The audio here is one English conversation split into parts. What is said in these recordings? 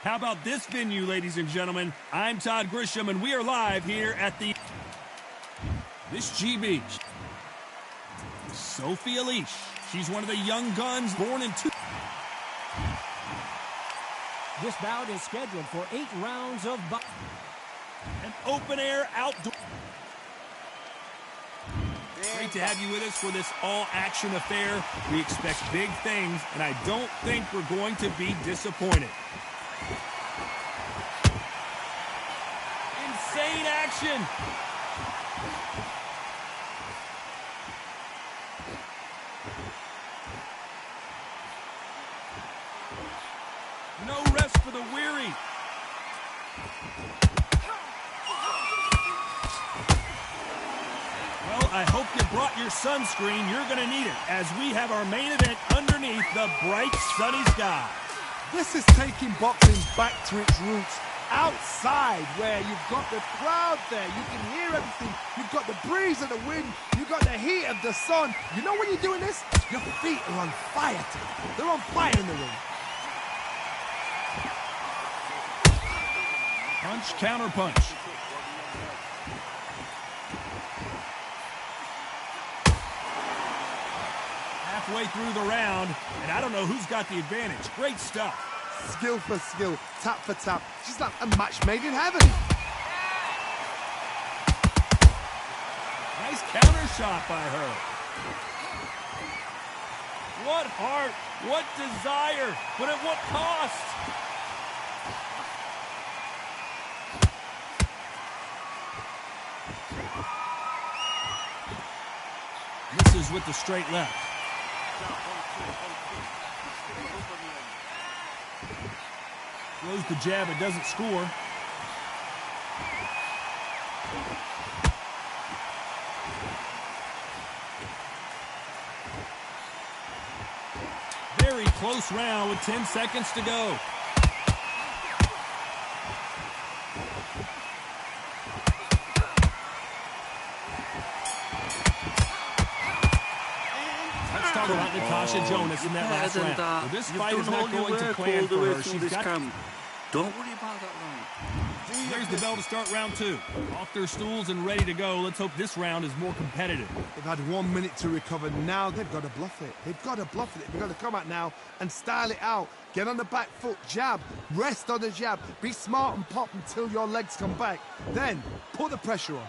How about this venue, ladies and gentlemen? I'm Todd Grisham, and we are live here at this GB. Sophie Elish. She's one of the young guns born in This bout is scheduled for 8 rounds of an open-air outdoor. Great to have you with us for this all-action affair. We expect big things, and I don't think we're going to be disappointed. Insane action! No rest for the weary. Well, I hope you brought your sunscreen. You're going to need it as we have our main event underneath the bright sunny sky. This is taking boxing back to its roots. Outside, where you've got the crowd there, you can hear everything. You've got the breeze of the wind, you've got the heat of the sun. You know when you're doing this? Your feet are on fire. They're on fire in the ring. Punch, counter punch. Halfway through the round, and I don't know who's got the advantage. Great stuff. Skill for skill, tap for tap. She's like a match made in heaven. Nice counter shot by her. What heart, what desire, but at what cost? Misses with the straight left. Throws the jab, it doesn't score. Very close round with 10 seconds to go. Let's talk about Natasha Jonas in that last round. Well, this fight is not going to plan for her. She's got... Don't worry about that round. There's the bell to start round 2. Off their stools and ready to go. Let's hope this round is more competitive. They've had 1 minute to recover. Now they've got to bluff it. They've got to bluff it. They've got to come out now and style it out. Get on the back foot, jab, rest on the jab. Be smart and pop until your legs come back. Then put the pressure on.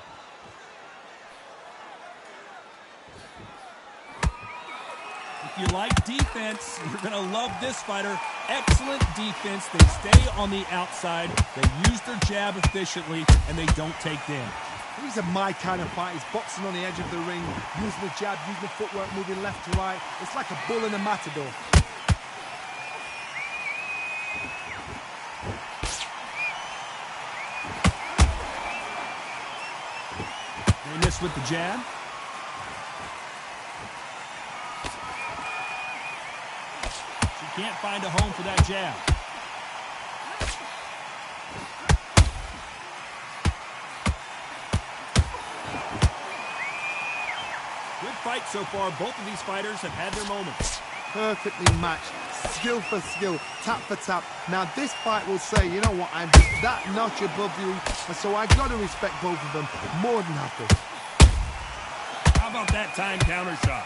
If you like defense, you're going to love this fighter. Excellent defense. They stay on the outside. They use their jab efficiently, and they don't take damage. These are my kind of fighters, boxing on the edge of the ring, using the jab, using the footwork, moving left to right. It's like a bull in a matador. They miss with the jab. Can't find a home for that jab. Good fight so far. Both of these fighters have had their moments. Perfectly matched. Skill for skill, tap for tap. Now this fight will say, you know what, I'm just that notch above you, and so I've got to respect both of them more than happy. How about that time counter shot?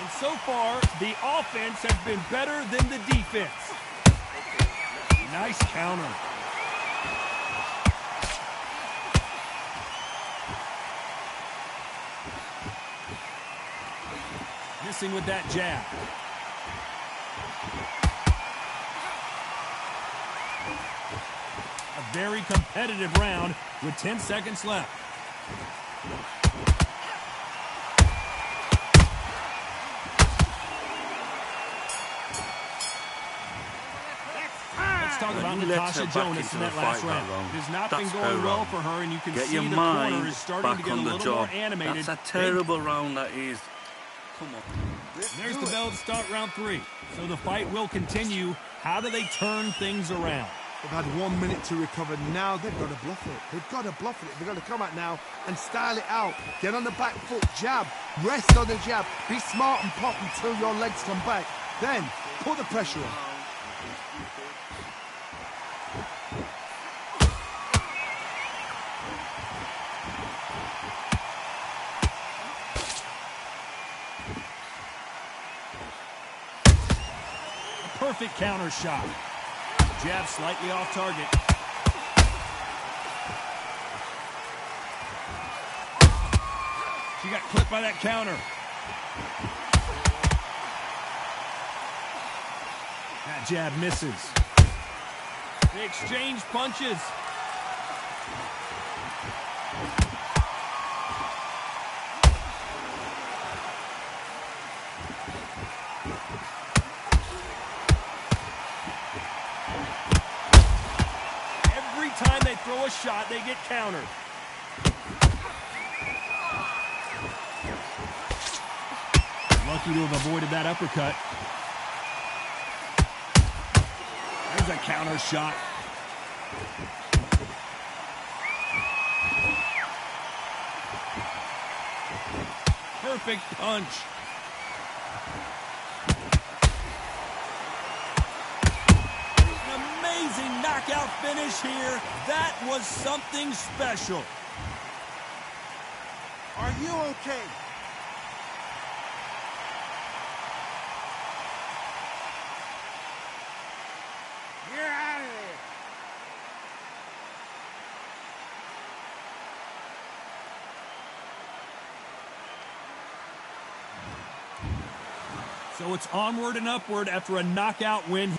And so far, the offense has been better than the defense. Nice counter. Missing with that jab. A very competitive round with 10 seconds left. Talk about Natasha Jonas in that last round. It has not been going well for her, and you can see the corner is starting to get a little more animated. That's a terrible round, that is. Come on. There's the bell to start round 3. So the fight will continue. How do they turn things around? They've had 1 minute to recover. Now they've got to bluff it. They've got to bluff it. They've got to come out now and style it out. Get on the back foot, jab. Rest on the jab. Be smart and pop until your legs come back. Then put the pressure on. Perfect counter shot. Jab slightly off target. She got clipped by that counter. That jab misses. They exchange punches. Time they throw a shot, they get countered. Lucky to have avoided that uppercut. There's a counter shot. Perfect punch. Amazing knockout finish here. That was something special. Are you okay? You're out of there. So it's onward and upward after a knockout win.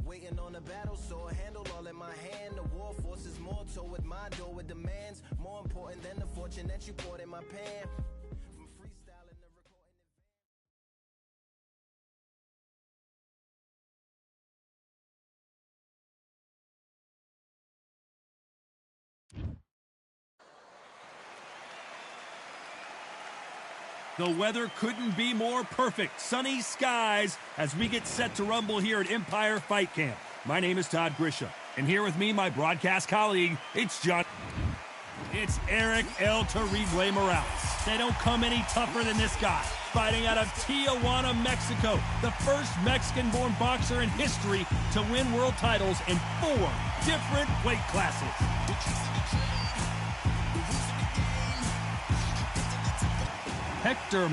Waiting on a battle, so a handle all in my hand. The war force is mortal with my door with demands. More important than the fortune that you poured in my pan. From freestyling to recording. The weather couldn't be more perfect. Sunny skies as we get set to rumble here at Empire Fight Camp. My name is Todd Grisham, and here with me, my broadcast colleague, it's John. It's Eric El Terrible Morales. They don't come any tougher than this guy. Fighting out of Tijuana, Mexico, the first Mexican-born boxer in history to win world titles in 4 different weight classes. Hector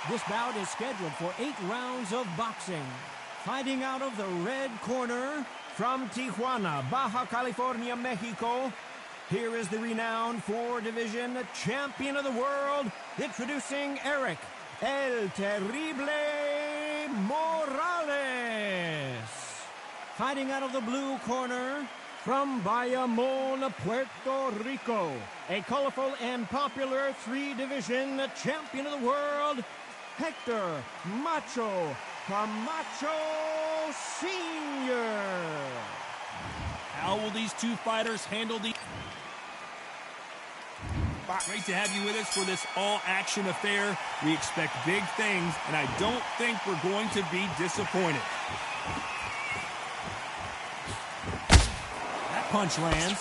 This bout is scheduled for 8 rounds of boxing. Fighting out of the red corner from Tijuana, Baja California, Mexico. Here is the renowned 4-division champion of the world, introducing Eric El Terrible Morales. Fighting out of the blue corner, from Bayamon, Puerto Rico, a colorful and popular three-division champion of the world, Hector Macho Camacho Sr. How will these two fighters handle the... Great to have you with us for this all-action affair. We expect big things, and I don't think we're going to be disappointed. That punch lands.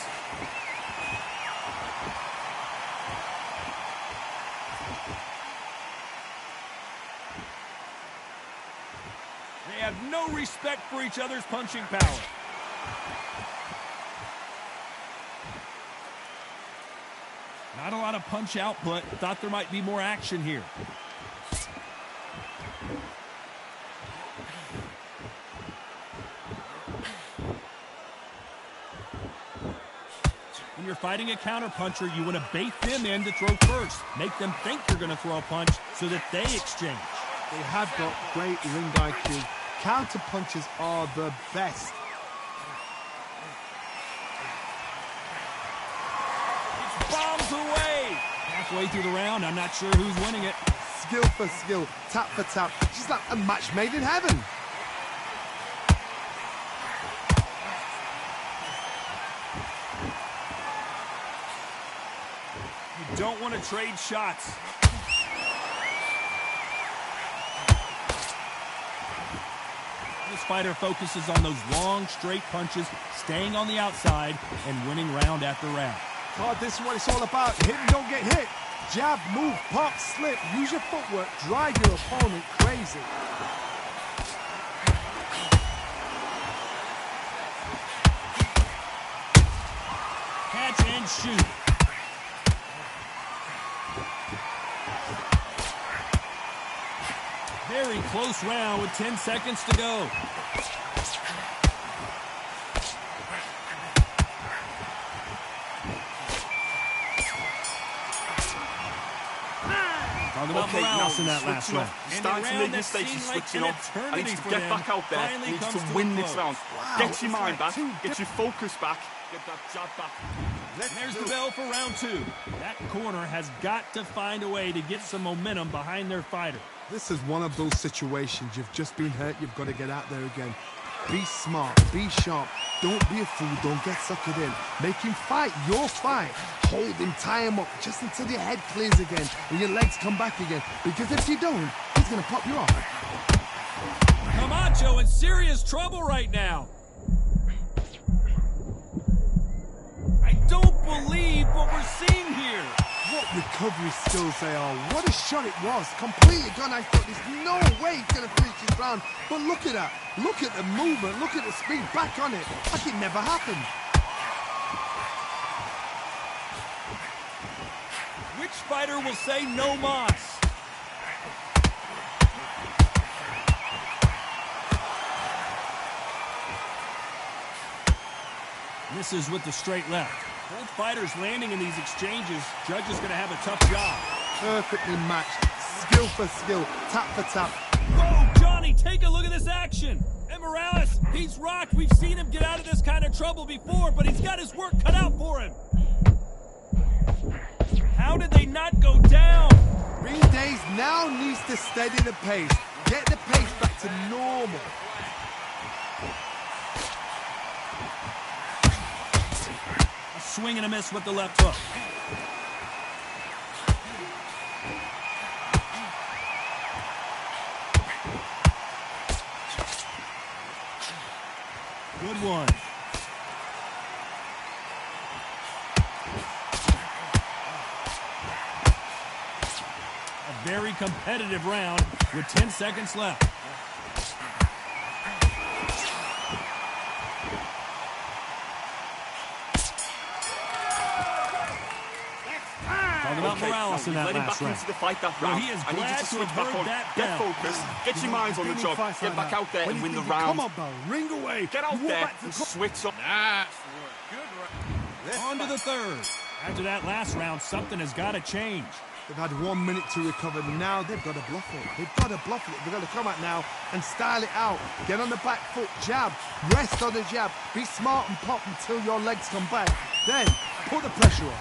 They have no respect for each other's punching power. Not a lot of punch output. Thought there might be more action here. When you're fighting a counterpuncher, you want to bait them in to throw first. Make them think you're going to throw a punch so that they exchange. They have got great ring IQ. Counter punches are the best. It's bombs away. Halfway through the round, I'm not sure who's winning it. Skill for skill, tap for tap. Just like a match made in heaven. You don't want to trade shots. This fighter focuses on those long, straight punches, staying on the outside, and winning round after round. God, this is what it's all about. Hit and don't get hit. Jab, move, pop, slip. Use your footwork. Drive your opponent crazy. Catch and shoot. Very close round with 10 seconds to go. Talk about Morales in that last round. He's starting to make mistakes, he's switching off. I need to get back out there. He needs to win this round. Get your mind back, get your focus back, get that jab back. There's the bell for round two. That corner has got to find a way to get some momentum behind their fighter. This is one of those situations. You've just been hurt. You've got to get out there again. Be smart. Be sharp. Don't be a fool. Don't get suckered in. Make him fight your fight. Hold him. Tie him up just until your head clears again and your legs come back again. Because if you don't, he's going to pop you off. Camacho in serious trouble right now. I don't believe what we're seeing here. What recovery skills they are. What a shot it was. Completely gone. I thought there's no way he's going to finish this round. But look at that. Look at the movement. Look at the speed. Back on it. Like it never happened. Which fighter will say no mas? Misses with the straight left. Both fighters landing in these exchanges. Judge is going to have a tough job. Perfectly matched. Skill for skill. Tap for tap. Whoa, Johnny, take a look at this action. And Morales, he's rocked. We've seen him get out of this kind of trouble before, but he's got his work cut out for him. How did they not go down? Ring Days now needs to steady the pace. Get the pace back to normal. A swing and a miss with the left hook. Good one. A very competitive round with 10 seconds left. Talking about Morales in that last round. Into the fight that Well, round. he is I need you glad to to switch have back heard on. that Get bell. focused. Get your minds on the job. Get back out there and win the round. Come on, Bell. Ring away. Get out there and switch up. On to the third. After that last round, something has got to change. They've had 1 minute to recover. Now they've got to bluff it. They've got to bluff it. They've got to come out now and style it out. Get on the back foot, jab, rest on the jab. Be smart and pop until your legs come back. Then put the pressure on.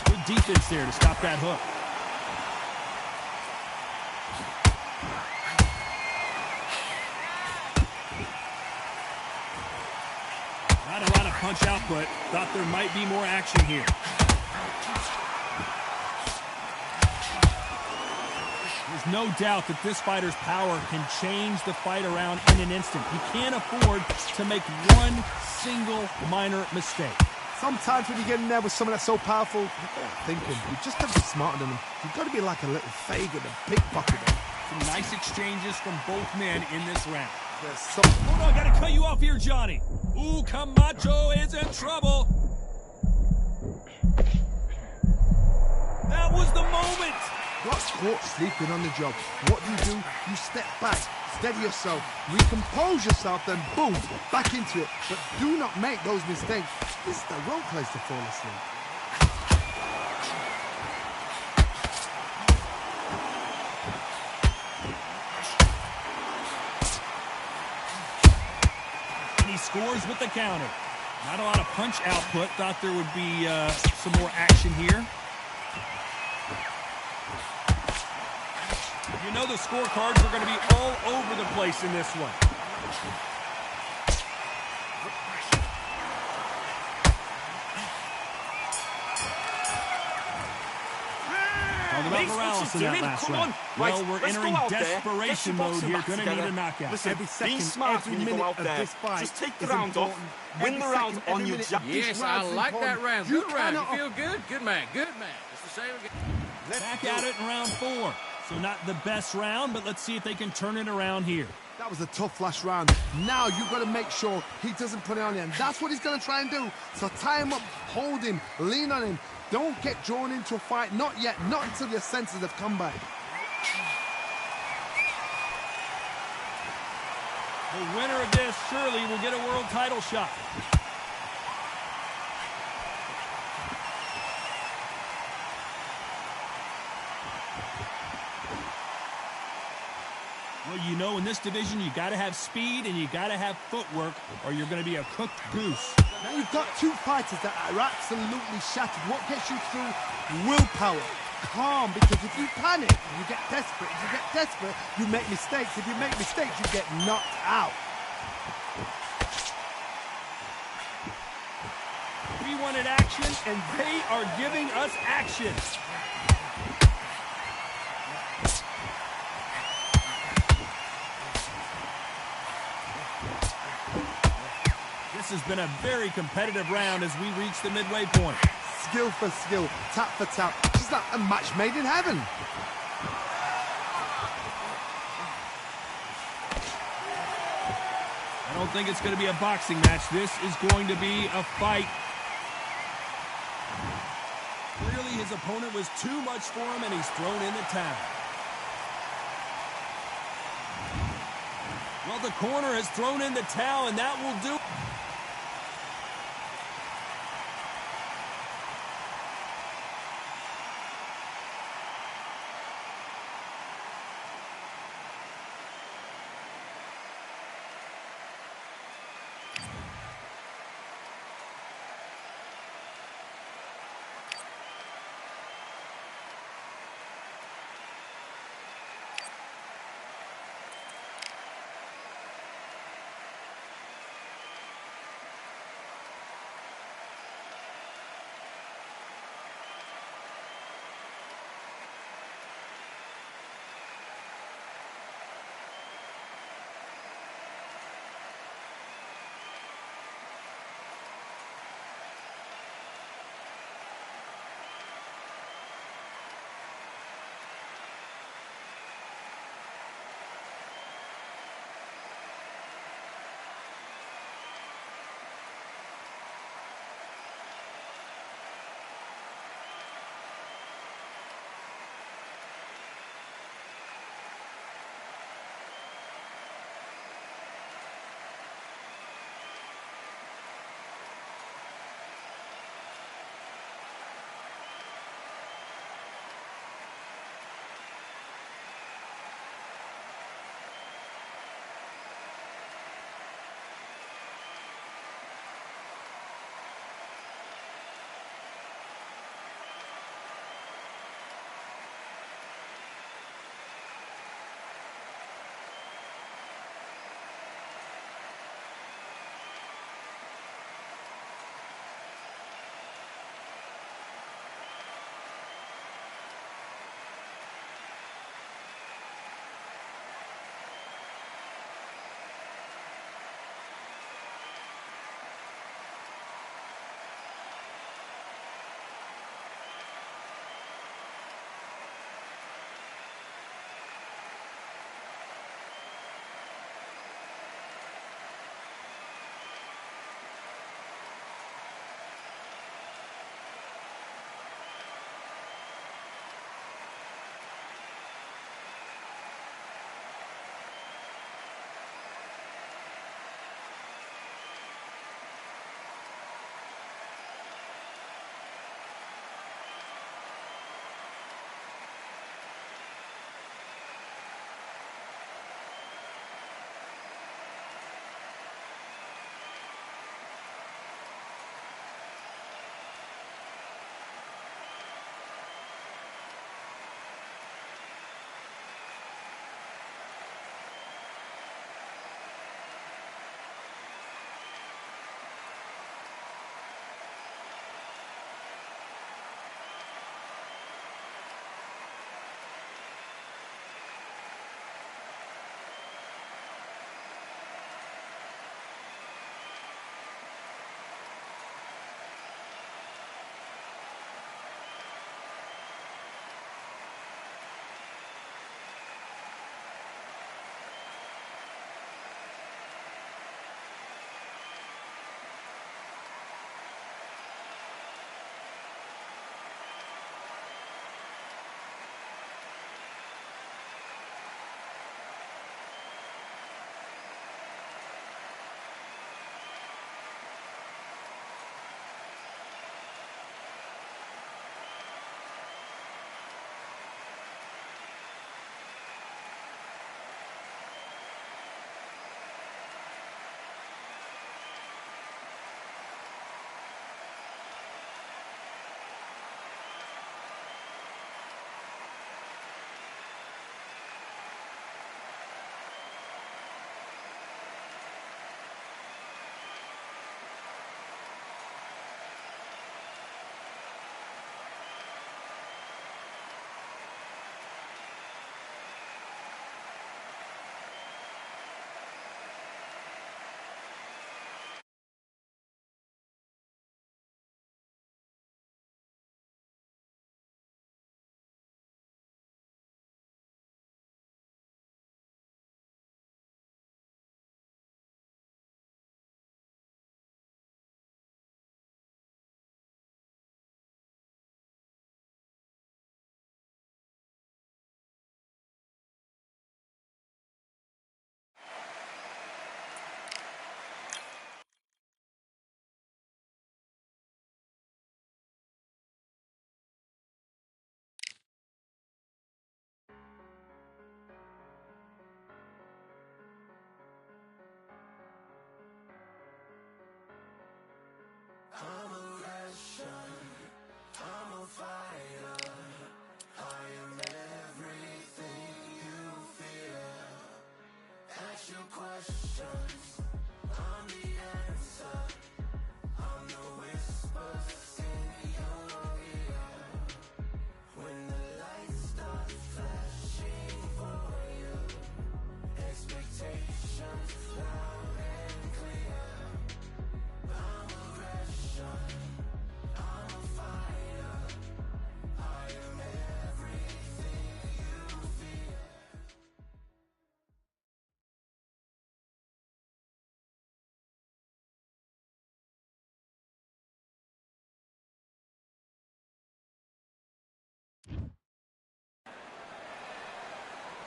Good defense there to stop that hook. Not a lot of punch output. Thought there might be more action here. There's no doubt that this fighter's power can change the fight around in an instant. He can't afford to make one single minor mistake. Sometimes when you get in there with someone that's so powerful, you're thinking, you just have to be smarter than them. You've got to be like a little Fagin and pickpocket them. Some nice exchanges from both men in this round. So Hold on, gotta cut you off here, Johnny. Ooh, Camacho is in trouble. That was the moment. got caught sleeping on the job. What do? You step back, steady yourself, recompose yourself, then boom, back into it. But do not make those mistakes. This is the wrong place to fall asleep. And he scores with the counter. Not a lot of punch output. Thought there would be some more action here. You know the scorecards are going to be all over the place in this one. Talking about Morales in that last round. Well, we're entering desperation mode here. Going to need a knockout. Listen, Every second, be smart every when you go minute out of there. this fight Just take the is round off. important. Win Every the round second, on every your minute jab. of this Yes, round I is like that important. round. You Good round. cannot- You feel good? Good man. Good man. It's the same again. Back at it in round 4. So not the best round, but let's see if they can turn it around here. That was a tough last round. Now you've got to make sure he doesn't put it on you. And that's what he's going to try and do. So tie him up, hold him, lean on him. Don't get drawn into a fight. Not yet. Not until your senses have come back. The winner of this surely will get a world title shot. Well, you know, in this division, you got to have speed and you got to have footwork, or you're going to be a cooked goose. Now you've got two fighters that are absolutely shattered. What gets you through? Willpower. Calm, because if you panic, you get desperate. If you get desperate, you make mistakes. If you make mistakes, you get knocked out. We wanted action, and they are giving us action. This has been a very competitive round as we reach the midway point. Skill for skill, tap for tap. Just like a match made in heaven. I don't think it's going to be a boxing match. This is going to be a fight. Clearly his opponent was too much for him, and he's thrown in the towel. Well, the corner has thrown in the towel, and that will do.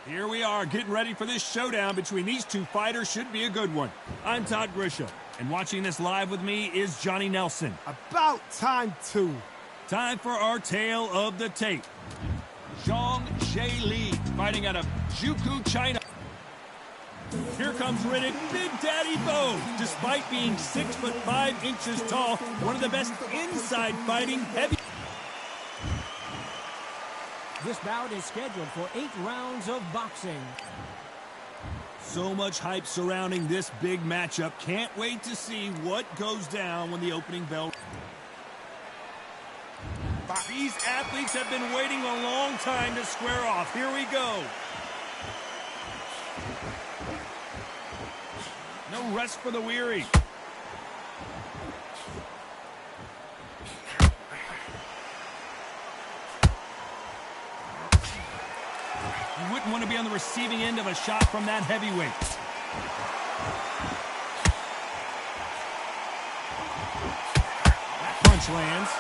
Here we are, getting ready for this showdown between these two fighters. Should be a good one. I'm Todd Grisham, and watching this live with me is Johnny Nelson. About time, too. Time for our tale of the tape. Zhang Jie Li, fighting out of Juku, China. Here comes Riddick, Big Daddy Bo. Despite being 6'5" tall, one of the best inside fighting heavy. This bout is scheduled for 8 rounds of boxing. So much hype surrounding this big matchup. Can't wait to see what goes down when the opening bell. These athletes have been waiting a long time to square off. Here we go. No rest for the weary. You wouldn't want to be on the receiving end of a shot from that heavyweight. That punch lands.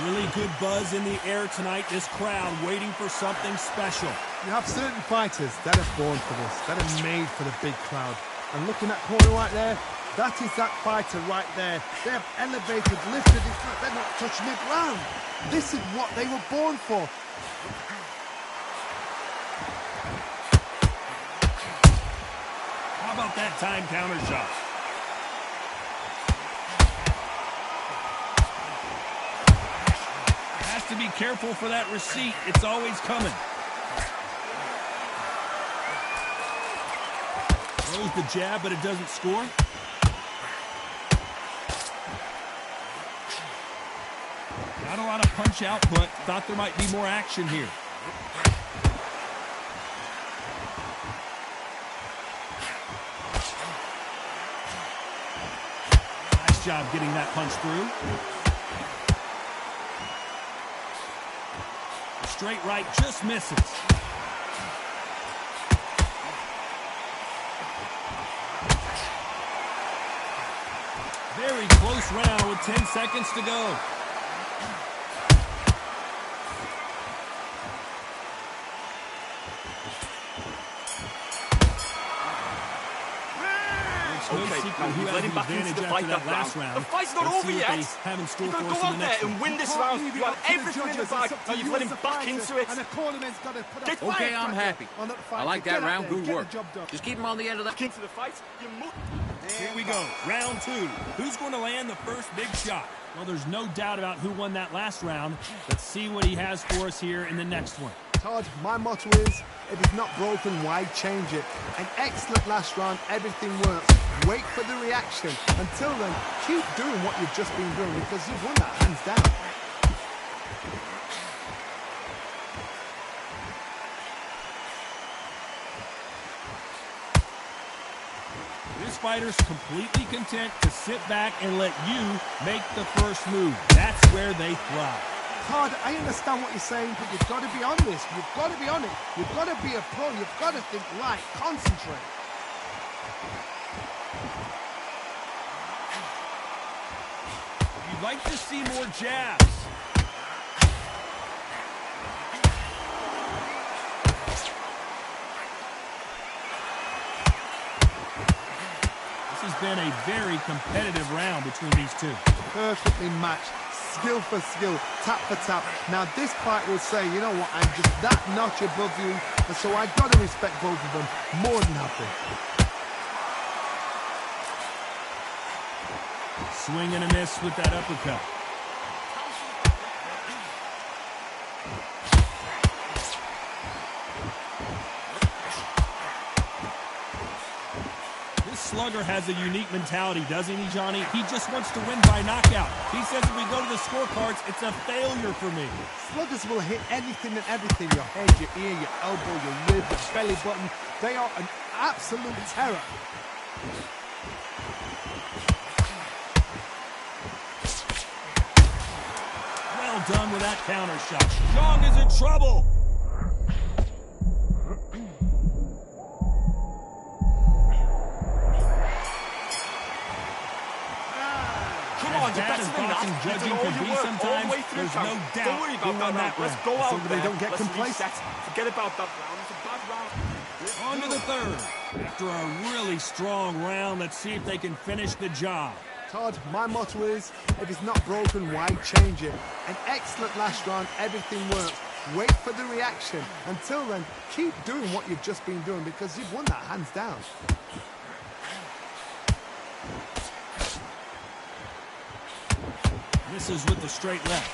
Really good buzz in the air tonight. This crowd waiting for something special. You have certain fighters that are born for this, that are made for the big crowd. And looking at corner right there, that is that fighter right there. They have elevated, lifted, it's like they're not touching the ground. This is what they were born for. How about that time counter shot? Has to be careful for that receipt. It's always coming. Throws the jab, but it doesn't score. Not a lot of punch output. Thought there might be more action here. Nice job getting that punch through. Straight right just misses. Very close round with 10 seconds to go. Okay, now let him back into the fight that round. The fight's not over yet. You've got to go out there and win this round. You have everything in the bag, and you've let him back into it. Okay, I'm happy. I like that round. Good work. Just keep him on the end of that. Into the fight. Here we go, round 2. Who's going to land the first big shot? Well, there's no doubt about who won that last round. Let's see what he has for us here in the next one. Todd, my motto is, if it's not broken, why change it? An excellent last round, everything works. Wait for the reaction. Until then, keep doing what you've just been doing because you've won that hands down. This fighter's completely content to sit back and let you make the first move. That's where they thrive. Todd, I understand what you're saying, but you've got to be on this. You've got to be on it. You've got to be a pro. You've got to think right. Concentrate. You'd like to see more jabs. This has been a very competitive round between these two. Perfectly matched. Skill for skill, tap for tap. Now this fight will say, you know what, I'm just that notch above you, and so I got to respect both of them more than happy. Swing and a miss with that uppercut. Slugger has a unique mentality, doesn't he, Johnny? He just wants to win by knockout. He says if we go to the scorecards, it's a failure for me. Sluggers will hit anything and everything. Your head, your ear, your elbow, your rib, your belly button. They are an absolute terror. Well done with that counter shot. Zhang is in trouble. interesting judging can be sometimes, there's no doubt who won that round. Let's go out so they don't get complacent. Forget about that round. It's a bad round. On to the third. After a really strong round, let's see if they can finish the job. Todd, my motto is, if it's not broken, why change it? An excellent last round, everything works. Wait for the reaction. Until then, keep doing what you've just been doing because you've won that hands down. Misses with the straight left.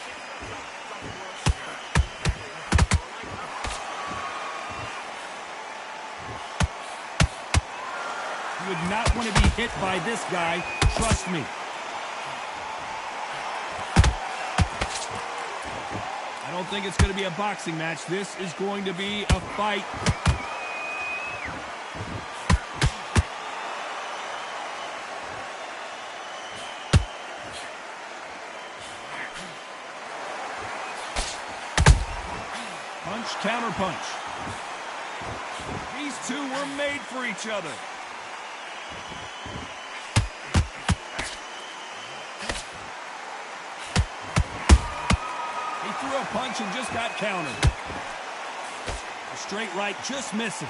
You would not want to be hit by this guy, trust me. I don't think it's going to be a boxing match. This is going to be a fight. Punch, counter punch. These two were made for each other. He threw a punch and just got countered. A straight right just misses.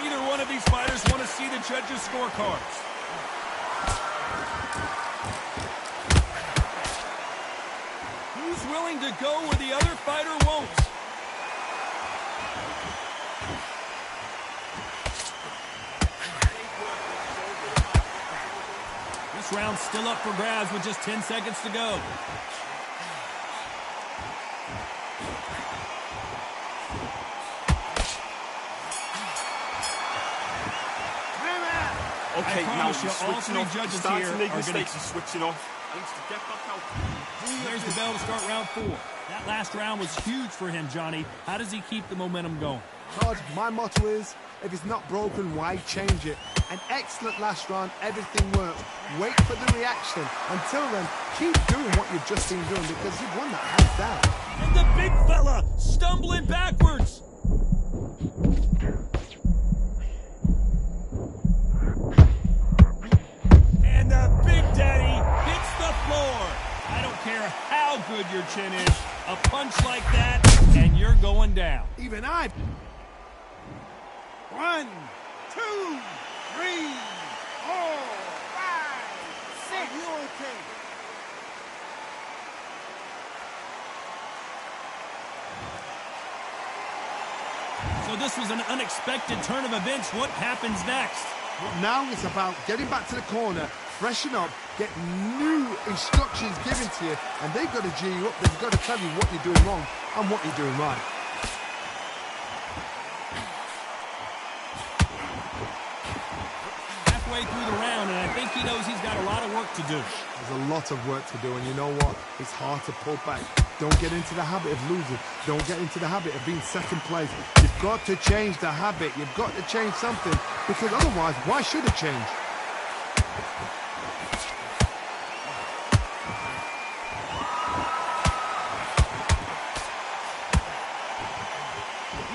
Neither one of these fighters want to see the judges' scorecards. Who's willing to go where the other fighter won't? This round's still up for grabs with just 10 seconds to go. Okay, now all three judges here are going to switching off. I need to get back out. There's the bell to start round 4. That last round was huge for him, Johnny. How does he keep the momentum going? Todd, my motto is, if it's not broken, why change it? An excellent last round, everything works. Wait for the reaction. Until then, keep doing what you've just been doing because you've won that hands down. And the big fella stumbling backwards. And the big daddy hits the floor. I don't care how good your chin is. A punch like that, and you're going down. Even I. 1, 2, 3, 4, 5, 6. Are you okay? So this was an unexpected turn of events. What happens next? Well, now it's about getting back to the corner, freshen up, get new instructions given to you, and they've got to G you up. They've got to tell you what you're doing wrong and what you're doing right. Halfway through the round, and I think he knows he's got a lot of work to do. There's a lot of work to do, and you know what? It's hard to pull back. Don't get into the habit of losing. Don't get into the habit of being second place. You've got to change the habit. You've got to change something, because otherwise, why should it change?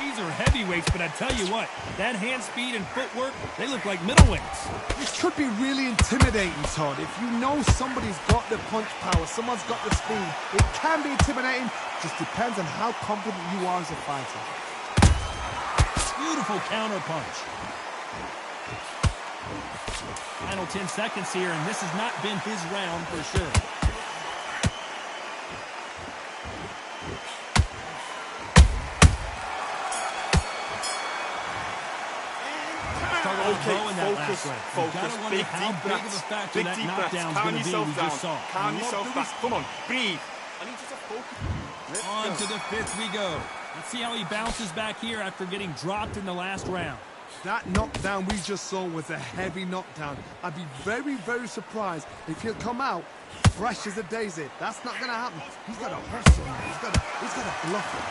These are heavyweights, but I tell you what, that hand speed and footwork, they look like middleweights. This could be really intimidating, Todd. If you know somebody's got the punch power, someone's got the speed, it can be intimidating. Just depends on how confident you are as a fighter. Beautiful counter punch. Final 10 seconds here, and this has not been his round for sure. Okay, focus, big deep breaths, big deep breaths, calm yourself down, calm yourself back, come on, breathe. I need you to focus. On to the 5th we go. Let's see how he bounces back here after getting dropped in the last round. That knockdown we just saw was a heavy knockdown. I'd be very, very surprised if he'll come out fresh as a daisy. That's not going to happen. He's got to hustle. He's got to bluff it.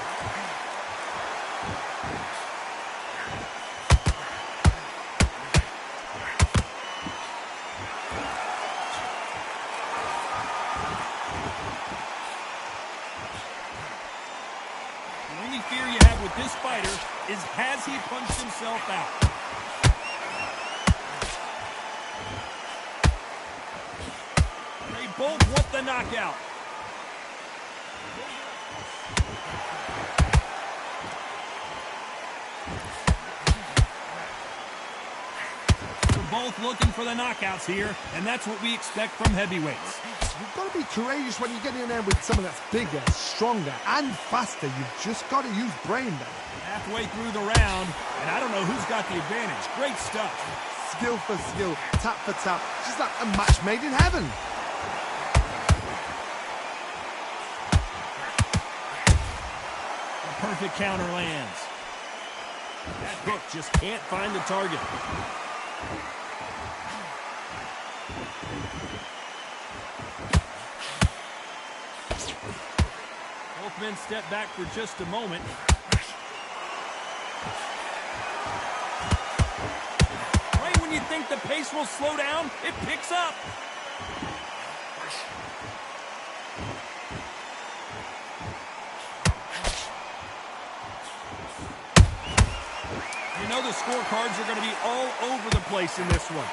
only fear you have with this fighter is, has he punched himself out? They both want the knockout. They're both looking for the knockouts here, and that's what we expect from heavyweights. You've got to be courageous when you get in there with someone that's bigger, stronger, and faster. You've just got to use brain there. Halfway through the round, and I don't know who's got the advantage. Great stuff. Skill for skill, tap for tap. Just like a match made in heaven. A perfect counter lands. That hook just can't find the target. Both men step back for just a moment. Right when you think the pace will slow down, it picks up. You know the scorecards are going to be all over the place in this one.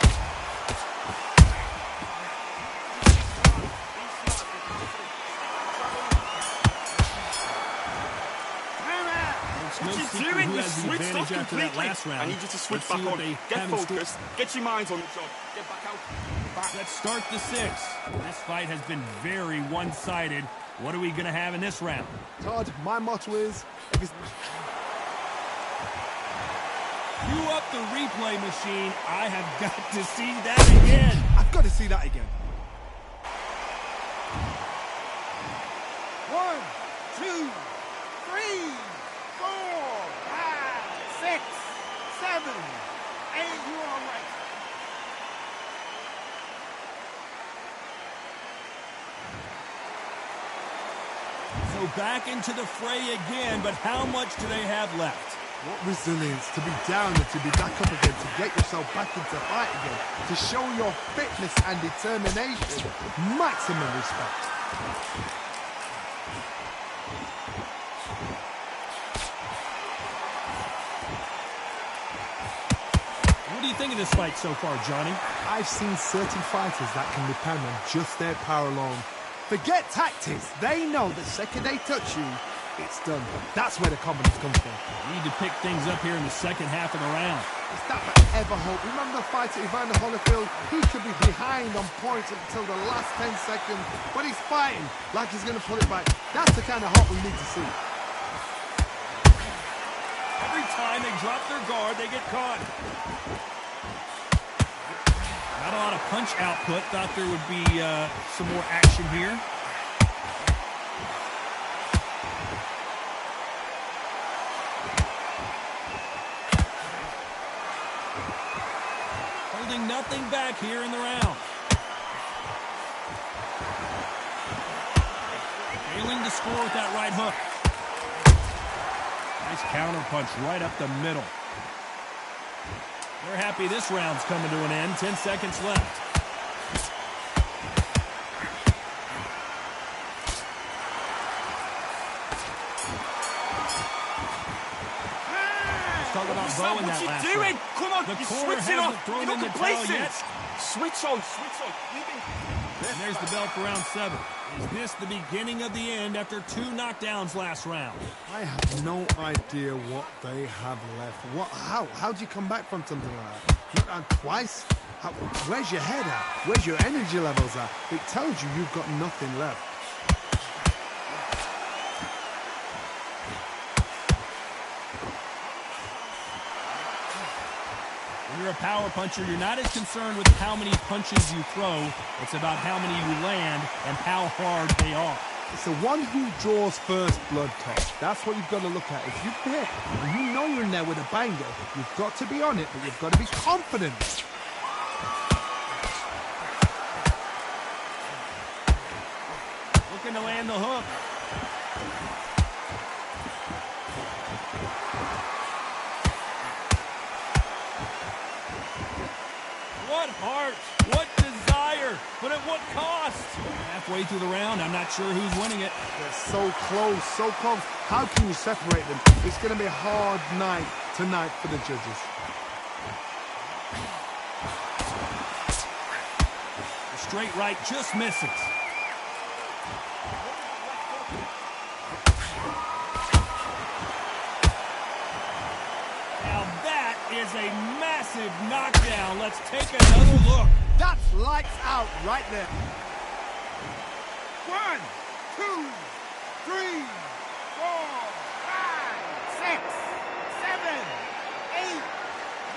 What you doing? You switched off completely. I need you to switch back on. Get focused. Get your minds on the job. Get back out. Let's start the sixth. This fight has been very one-sided. What are we going to have in this round? Todd, my motto is... Cue up the replay machine. I have got to see that again. I've got to see that again. 1, 2, 3, 4, 5, 6, 7, 8. You are right. So back into the fray again, but how much do they have left? What resilience to be down and to be back up again, to get yourself back into fight again, to show your fitness and determination. Maximum respect. What do you think of this fight so far, Johnny? I've seen certain fighters that can depend on just their power alone. Forget tactics. They know the second they touch you, it's done. That's where the confidence comes from. Need to pick things up here in the second half of the round. Is that ever hope? Remember the fight at Evander Holyfield? He could be behind on points until the last 10 seconds, but he's fighting like he's going to pull it back. That's the kind of hope we need to see. Every time they drop their guard, they get caught. Not a lot of punch output. Thought there would be some more action here. Holding nothing back here in the round. Failing to score with that right hook. Nice counter punch right up the middle. They're happy this round's coming to an end. 10 seconds left. Let's talk about Bo in that last doing? round. Come on, The you're corner switching hasn't off. thrown You're in not the towel complacent. yet. Switch on, switch on. And there's the bell for round 7. Is this the beginning of the end after 2 knockdowns last round? I have no idea what they have left. How do you come back from something like that? You ran twice? Where's your head at? Where's your energy levels at? It tells you you've got nothing left. When you're a power puncher, you're not as concerned with how many punches you throw. It's about how many you land and how hard they are. It's the one who draws first blood, Todd. That's what you've got to look at. If you're hit and you know you're in there with a banger, you've got to be on it, but you've got to be confident. Looking to land the hook. What heart, what desire, but at what cost? Halfway through the round, I'm not sure who's winning it. The so close, so close. How can you separate them? It's going to be a hard night tonight for the judges. The straight right just misses. Now that is a massive knockdown. Let's take another look. That's lights out right there. 1, 2, 3, 4, 5, 6, 7, 8,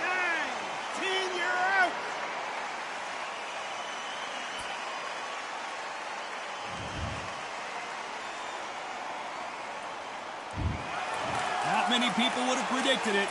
9, 10, you're out. Not many people would have predicted it.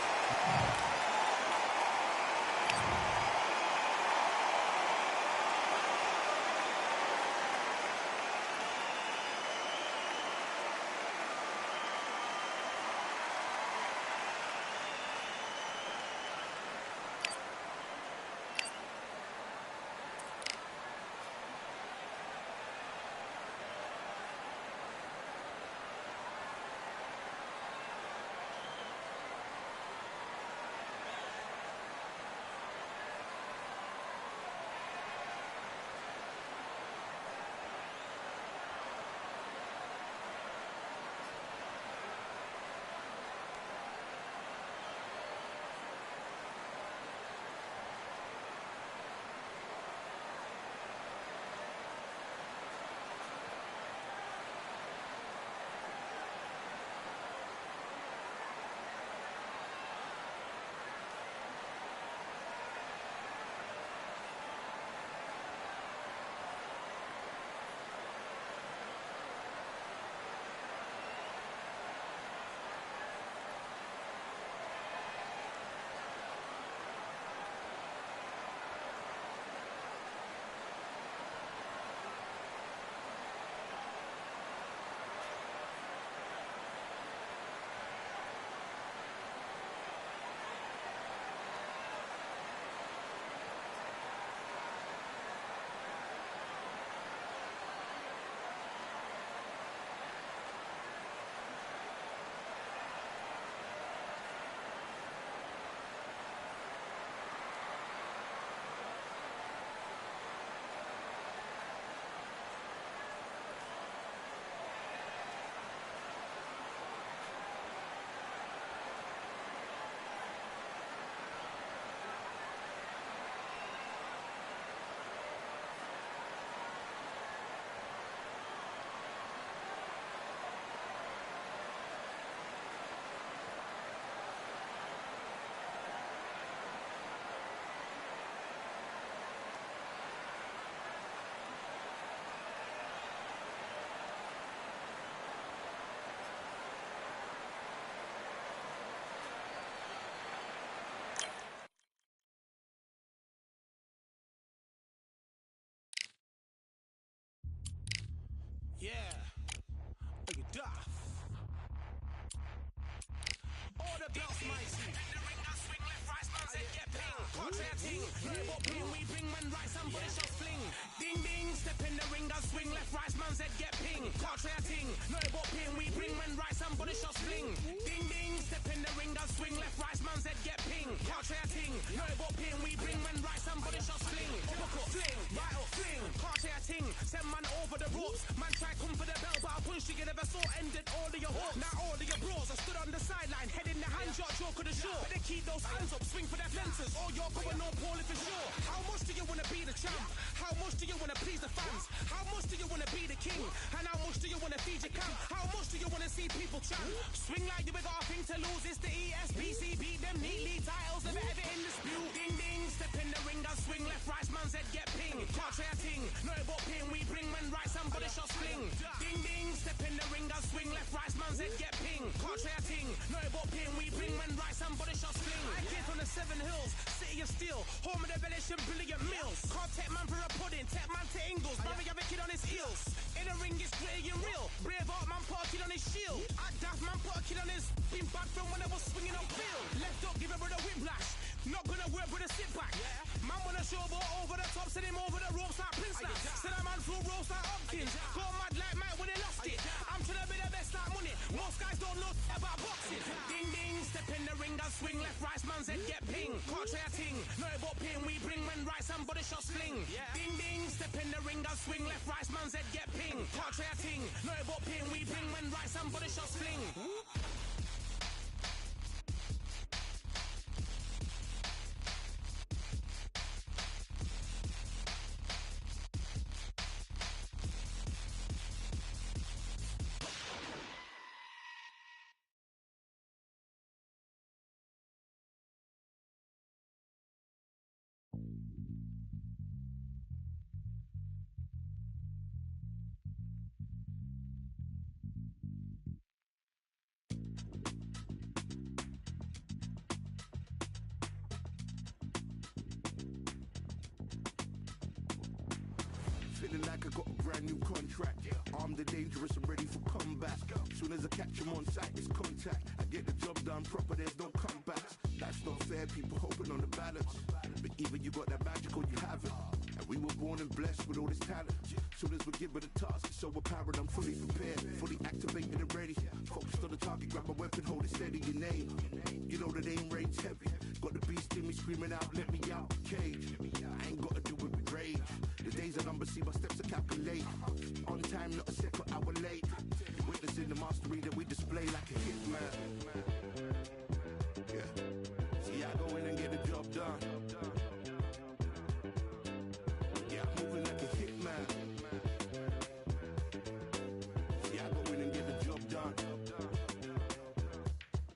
Yeah. Bring it off. Order belts, mighty. In the ring, I swing left, right, man said get ping. Contrary ting, no but ping, we bring when right, somebody shot fling. Ding ding, step in the ring, I swing left, right, man said get ping. Contrary ting, no but ping, we bring when right, somebody shot fling. Ding ding, step in the ring, I swing left, right, man said get ping. Contrary ting, no but ping, we bring when right, somebody shot fling. Typical fling, right up fling. Contrary ting, send man over the ropes. Man try come for the bell, but I punch you never saw ended all of your hopes. Now all of your bros, I stood on the sideline, head in the hand shot, joke of the show. Better keep those hands up, swing for their fences. Or you're going on Paul if it's sure. How much do you wanna be the champ? How much do you wanna please the fans? How much do you wanna be the king? And how much do you wanna feed your camp? How much do you wanna see people champ? Swing like you got a thing to lose. It's the ESPC, beat them neatly. Titles never ever in dispute. Ding ding, step in the ring, I swing left, right, man's head get ping. Can't try a ting, no but ping. We bring when right, somebody shot fling. Ding ding, step in the ring, I swing left, right, man's head get ping. Can't try a ting, no but ping. We bring when right, somebody shot fling. I came from the 7 Hills, city of steel, home of the village and brilliant meals. Can't take man for a pudding, take man to Ingles. Barry have a kid on his heels. In the ring, it's gritty and real. Brave art man put a kid on his shield. At Daft man put a kid on his. Been bad from when I was swinging on field. Left up, give it with a whiplash. Not gonna work with a sit back. Man wanna show ball over the top, send him over the ropes like Prince Lass. Send a man through ropes like Hopkins. Go mad like Mike when he lost it. I'm trying to rice, man's head get ping. Can't try a ting, no about ping. We bring when rice and body shots fling. Ding ding, step in the ring and swing. Left rice, man's head get ping. Can't try a ting, no about ping. We bring when rice and body shots fling. Feeling like I got a brand new contract. Armed and dangerous, I'm ready for combat. Soon as I catch him on sight, it's contact. I get the job done proper, there's no comebacks. That's not fair, people hoping on the balance. But even you got that magical, you have it. And we were born and blessed with all this talent. Soon as we're given a task, it's so apparent I'm fully prepared, fully activated and ready. Focused on the target, grab my weapon, hold it steady, your name. You know the aim range heavy. Got the beast in me screaming out, let me out the cage. I ain't gotta do it with rage. The days are numbered, see my steps are calculate. On time, not a second hour late. Witnessing the mastery that we display like a hitman. Yeah. See, I go in and get the job done. Yeah, I'm moving like a hitman. See, I go in and get the job done.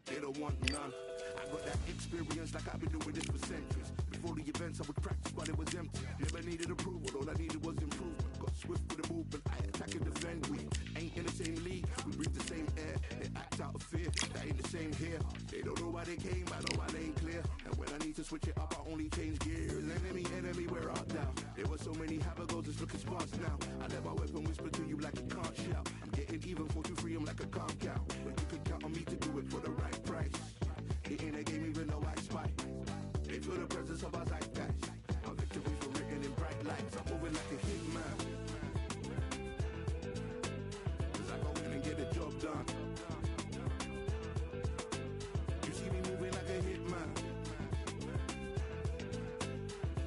They don't want none. I got that experience like I've been doing this for centuries. Before the events I would practice but it was empty. Never needed approval, all I needed was improvement. Got swift with the movement, I attack and defend. We ain't in the same league, we breathe the same air. They act out of fear, that ain't the same here. They don't know why they came, I know why they ain't clear. And when I need to switch it up, I only change gears. Enemy, where art thou? There were so many habagos, it's looking sparse now. I let my weapon whisper to you like it can't shout. I'm getting even 4-2-3, I'm like a can't count. But you can count on me to do it for the right price. It ain't a game even though I spy. They feel the presence of our zeitgeist. Our victories were written in bright lights. I'm moving like a hitman. Cause I go in and get the job done. You see me moving like a hitman.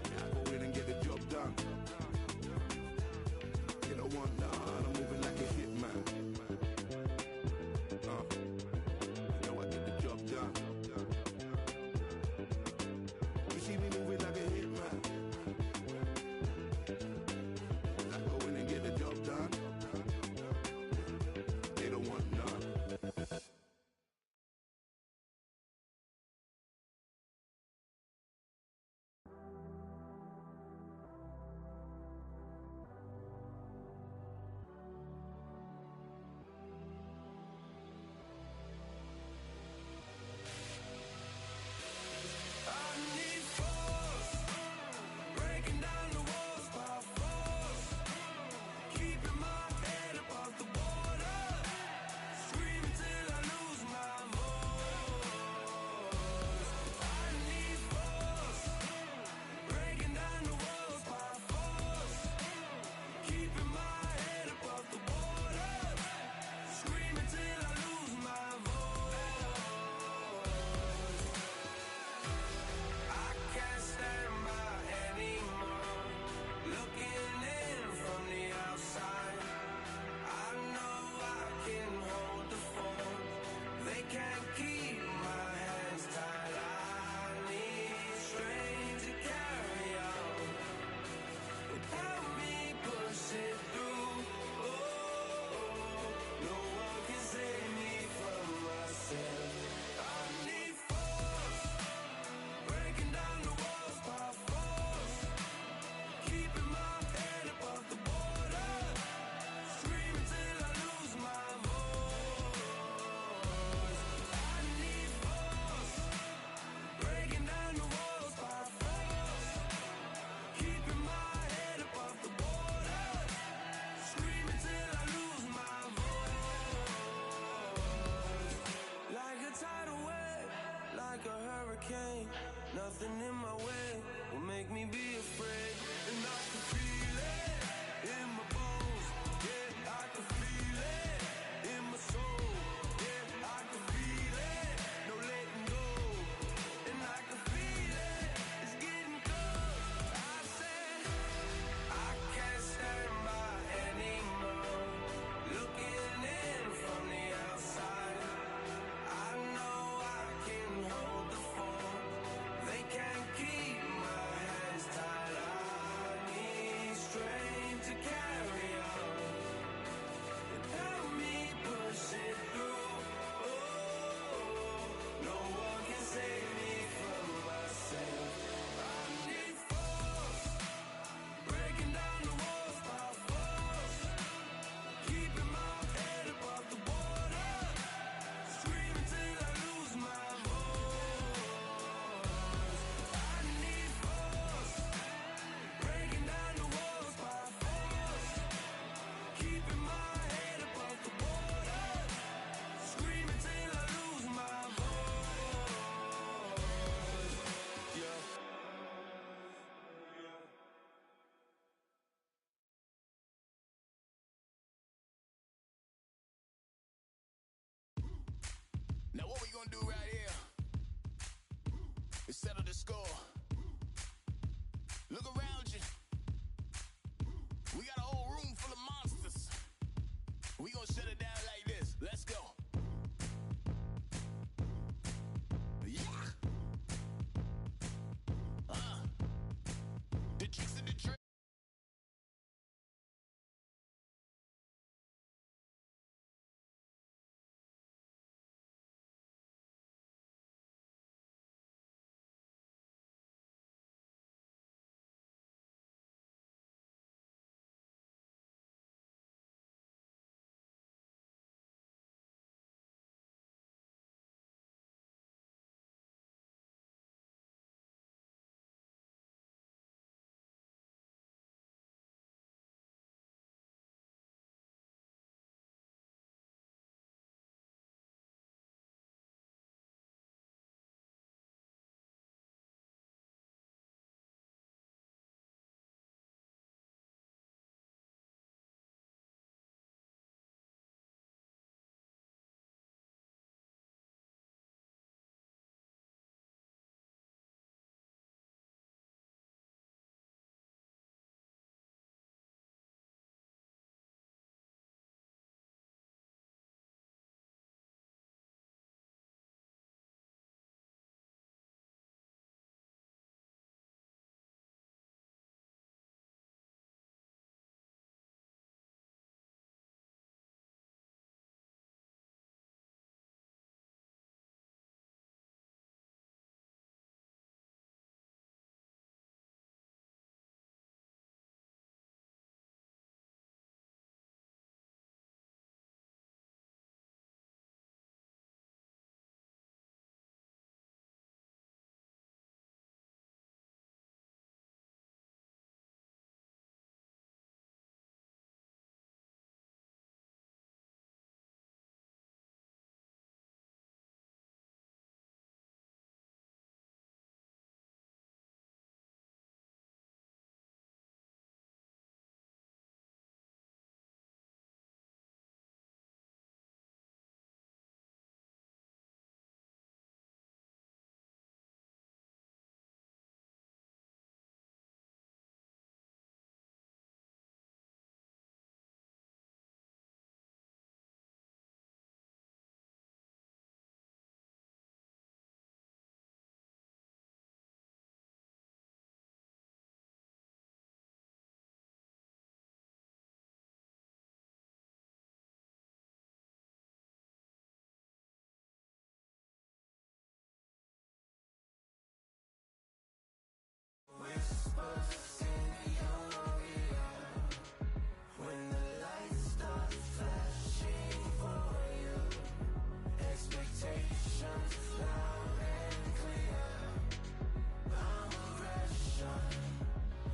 Yeah, I go in and get the job done. You don't want none. I'm moving like a hitman. You know I get the job done. See me moving like a hitman. I go in and get the job done. They don't want none. Nothing in my way will make me be afraid. And I can feel it in my bones. Yeah, I can feel it in my soul. Yeah, I can feel it, no letting go. And settle the score. Look around you. We got a whole room full of monsters. We gonna shut it down like this. Let's go. Yeah. The tricks of the trick. Whispers in your ear when the lights start flashing for you. Expectations loud and clear. I'm aggression.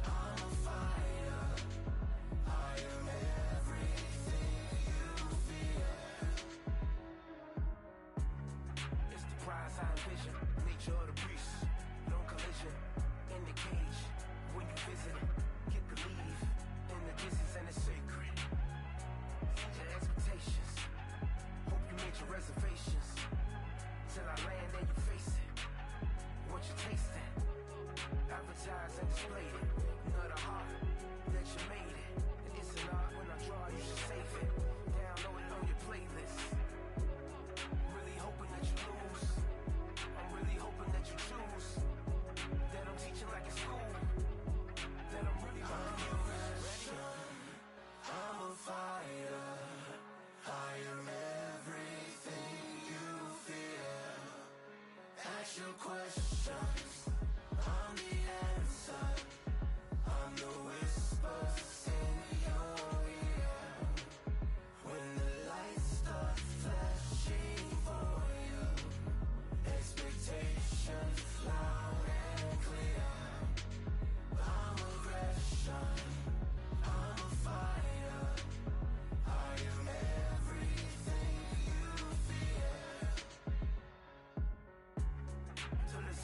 I'm a fighter. I am everything you fear. It's the prize I envision. Nature of the beast. No collision. In the cage, when you visit it, get the leave in the distance and it's sacred. Set your expectations, hope you made your reservations. Till I land and you face it, what you tasting, advertise and display it. You know the heart that you made it, and it's an art when I draw, you should save it. Download it on your playlist. Really hoping that you lose, I'm really hoping that you choose. That I'm teaching like in school. That I'm really I'm a fighter. I am everything you fear. Ask your questions. I'm the answer. I'm the whispers in your ear when the lights start flashing for you. Expectations loud.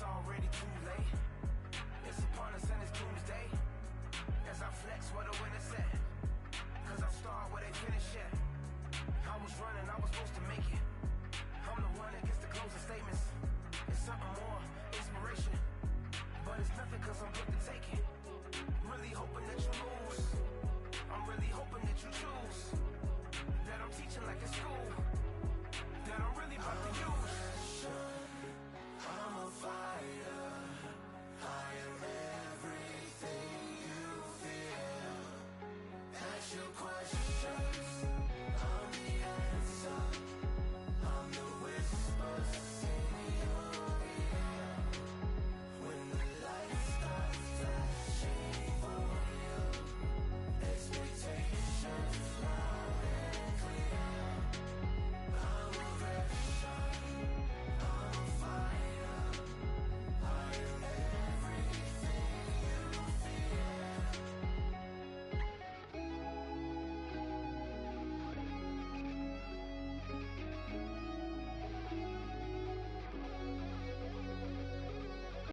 Already too late. It's upon us and it's doomsday. As I flex, what a win I'm looking